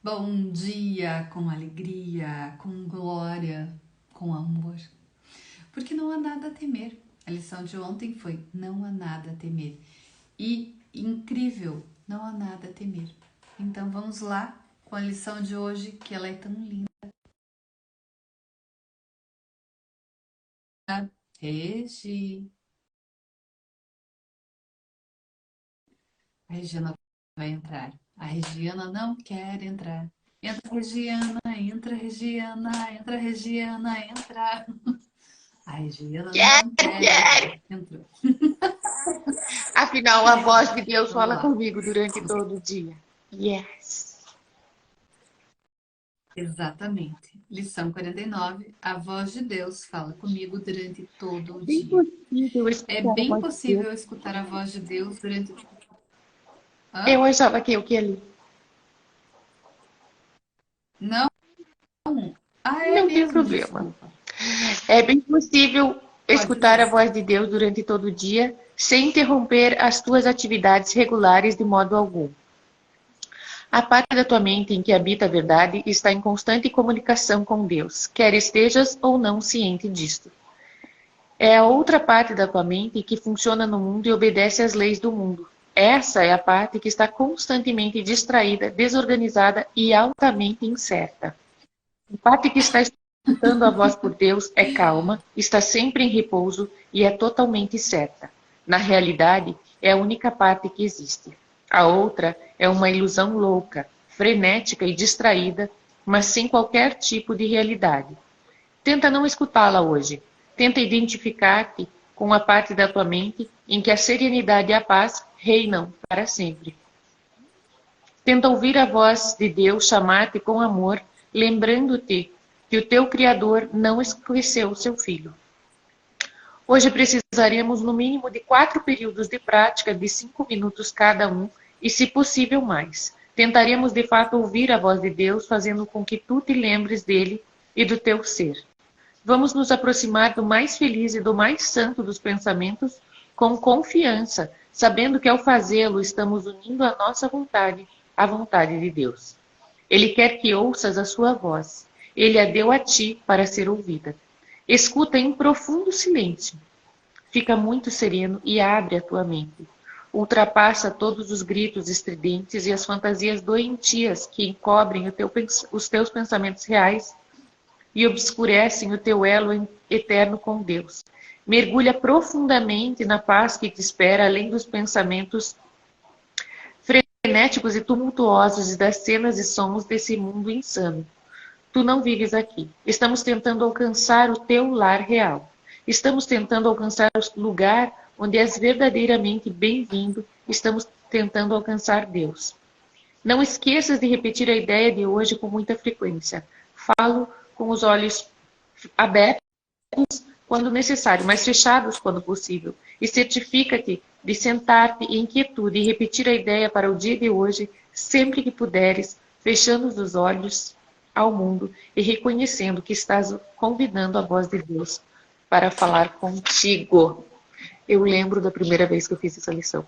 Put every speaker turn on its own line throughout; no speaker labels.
Bom dia com alegria, com glória, com amor. Porque não há nada a temer. A lição de ontem foi: não há nada a temer. E incrível, não há nada a temer. Então vamos lá com a lição de hoje, que ela é tão linda. Regi. A Regiana vai entrar. A Regiana não quer entrar. Entra, Regiana, entra, Regiana, entra, Regiana, entra. A Regiana
Quer,
não quer entrar.
quer.
Entrou.
Afinal, a voz de Deus
Vamos
fala
lá.
comigo durante todo o dia. Yes.
Exatamente. Lição 49. A voz de Deus fala comigo durante todo o
Bem
dia.
possível
É
escutar a
bem
voz de Deus.
possível escutar a voz de Deus durante.
Eu
Hã?
achava que eu que ia ali.
Não? Ah, é
Não tem
mesmo,
problema.
desculpa.
É bem possível
Pode
escutar a
ser.
voz de Deus durante todo o dia, sem interromper as tuas atividades regulares de modo algum. A parte da tua mente em que habita a verdade está em constante comunicação com Deus, quer estejas ou não ciente disto. É a outra parte da tua mente que funciona no mundo e obedece às leis do mundo. Essa é a parte que está constantemente distraída, desorganizada e altamente incerta. A parte que está escutando a voz por Deus é calma, está sempre em repouso e é totalmente certa. Na realidade, é a única parte que existe. A outra é uma ilusão louca, frenética e distraída, mas sem qualquer tipo de realidade. Tenta não escutá-la hoje. Tenta identificar-te com a parte da tua mente em que a serenidade e a paz reinam para sempre. Tenta ouvir a voz de Deus chamar-te com amor, lembrando-te que o teu Criador não esqueceu o seu Filho. Hoje precisaremos no mínimo de 4 períodos de prática de 5 minutos cada um e, se possível, mais. Tentaremos de fato ouvir a voz de Deus, fazendo com que tu te lembres dele e do teu ser. Vamos nos aproximar do mais feliz e do mais santo dos pensamentos com confiança, sabendo que ao fazê-lo estamos unindo a nossa vontade à vontade de Deus. Ele quer que ouças a sua voz. Ele a deu a ti para ser ouvida. Escuta em profundo silêncio. Fica muito sereno e abre a tua mente. Ultrapassa todos os gritos estridentes e as fantasias doentias que encobrem os teus pensamentos reais e obscurecem o teu elo eterno com Deus. Mergulha profundamente na paz que te espera, além dos pensamentos frenéticos e tumultuosos e das cenas e sons desse mundo insano. Tu não vives aqui. Estamos tentando alcançar o teu lar real. Estamos tentando alcançar o lugar onde és verdadeiramente bem-vindo. Estamos tentando alcançar Deus. Não esqueças de repetir a ideia de hoje com muita frequência. Falo com os olhos abertos quando necessário, mas fechados quando possível. E certifica-te de sentar-te em quietude e repetir a ideia para o dia de hoje, sempre que puderes, fechando os olhos ao mundo e reconhecendo que estás convidando a voz de Deus para falar contigo. Eu lembro da primeira vez que eu fiz essa lição.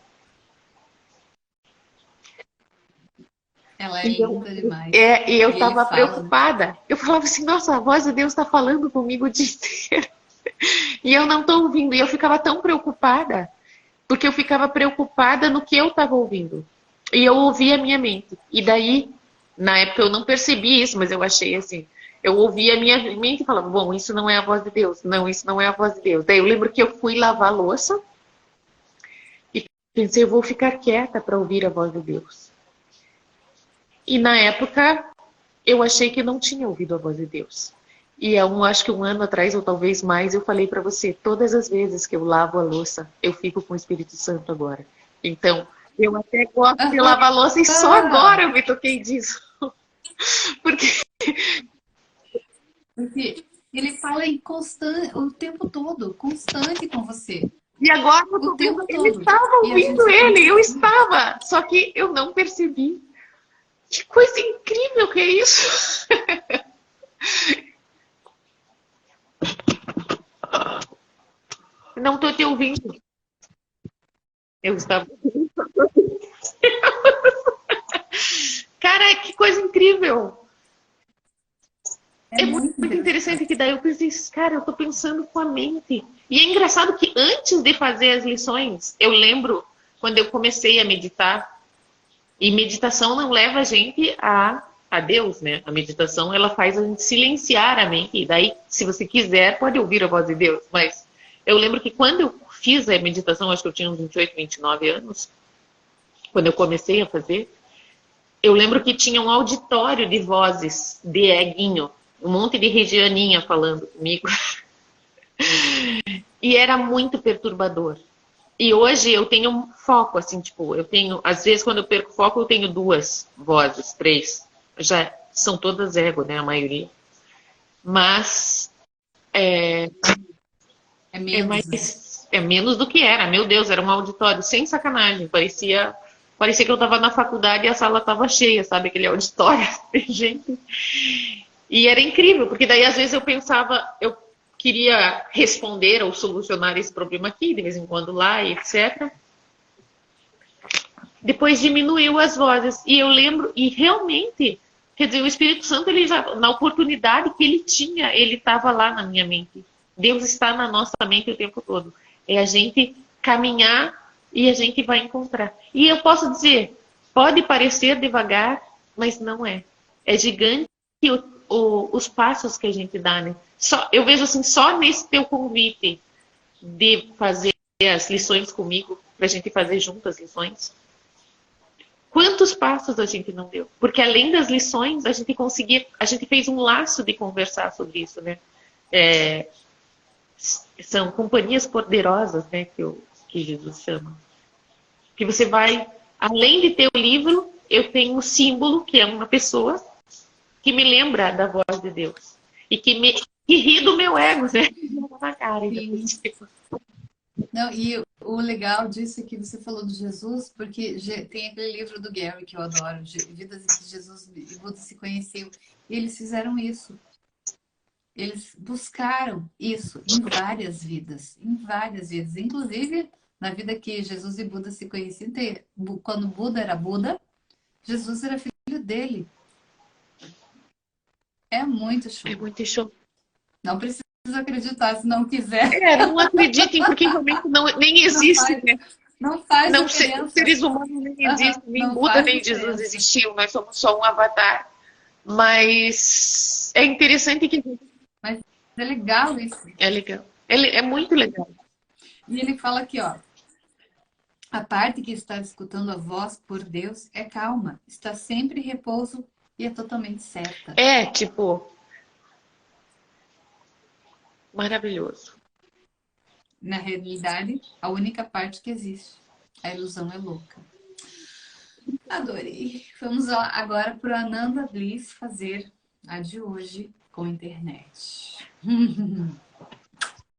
Ela é
Então,
linda demais.
e eu
E ele
estava
fala, né?
preocupada. Eu falava assim, nossa, a voz de Deus está falando comigo o dia inteiro. E eu não estou ouvindo. E eu ficava tão preocupada, porque eu ficava preocupada no que eu estava ouvindo. E eu ouvia a minha mente. E daí, na época eu não percebi isso, mas eu achei assim. Eu ouvia a minha mente e falava, bom, isso não é a voz de Deus. Não, isso não é a voz de Deus. Daí eu lembro que eu fui lavar a louça e pensei, eu vou ficar quieta para ouvir a voz de Deus. E na época eu achei que não tinha ouvido a voz de Deus. E acho que um ano atrás, ou talvez mais, eu falei para você, todas as vezes que eu lavo a louça, eu fico com o Espírito Santo agora. Então, eu até gosto de lavar a louça e só agora
Ah,
eu me toquei disso. Porque
porque ele fala em constante, o tempo todo, constante com você.
e agora eu
O
tô vendo,
tempo
ele
todo.
estava
E a gente
ouvindo
só tem
ele,
que
eu
ouvir.
estava, só que eu não percebi. Que coisa incrível que é isso! Não estou te ouvindo. Eu estava. Cara, que coisa incrível!
É
É
muito
muito interessante que daí eu pensei, cara, eu tô pensando com a mente. E é engraçado que antes de fazer as lições, eu lembro quando eu comecei a meditar, e meditação não leva a gente a Deus, né? A meditação, ela faz a gente silenciar a mente. E daí, se você quiser, pode ouvir a voz de Deus. Mas eu lembro que quando eu fiz a meditação, acho que eu tinha uns 28, 29 anos, quando eu comecei a fazer, eu lembro que tinha um auditório de vozes de eguinho, um monte de regianinha falando comigo. E era muito perturbador. E hoje eu tenho um foco, assim, tipo, eu tenho, às vezes quando eu perco foco, eu tenho duas vozes, três. Já são todas ego, né, a maioria. Mas
É
é
menos, né?
mais, é menos do que era. Meu Deus, era um auditório sem sacanagem. Parecia que eu estava na faculdade e a sala estava cheia, sabe? Aquele auditório de gente. E era incrível, porque daí às vezes eu pensava, eu queria responder ou solucionar esse problema aqui, de vez em quando lá, e etc. Depois diminuiu as vozes. E eu lembro, e realmente, quer dizer, o Espírito Santo, ele já, na oportunidade que ele tinha, ele estava lá na minha mente. Deus está na nossa mente o tempo todo. É a gente caminhar e a gente vai encontrar. E eu posso dizer, pode parecer devagar, mas não é. É gigante os passos que a gente dá, né? Eu vejo assim, só nesse teu convite de fazer as lições comigo, para a gente fazer juntas as lições, quantos passos a gente não deu? Porque além das lições, a gente fez um laço de conversar sobre isso, né? É, são companhias poderosas, né, que Jesus chama. Que você vai, além de ter o livro, eu tenho um símbolo, que é uma pessoa, que me lembra da voz de Deus. E que ri do meu ego, né? Na cara,
Sim. Não, e o legal disso é que você falou de Jesus, porque tem aquele livro do Gary que eu adoro, Vidas em que Jesus e Buda se conheceu. E eles fizeram isso. Eles buscaram isso em várias vidas, em várias vidas. Inclusive, na vida que Jesus e Buda se conheciam, quando Buda era Buda, Jesus era filho dele. É muito
É
show.
muito show.
Não precisa acreditar se não quiser.
Não acreditem, porque realmente nem
Não
existe,
faz,
né?
não faz
Não,
diferença.
seres humanos nem existem, nem
Não
Buda,
faz
nem Jesus
diferença.
existiu, nós somos só um avatar. Mas é interessante que.
Mas é legal isso.
É legal. É muito legal.
E ele fala aqui, ó. A parte que está escutando a voz por Deus é calma, está sempre em repouso e é totalmente certa.
É, tipo, maravilhoso.
Na realidade, a única parte que existe. A ilusão é louca. Adorei. Vamos lá agora para o Ananda Bliss fazer a de hoje com a internet.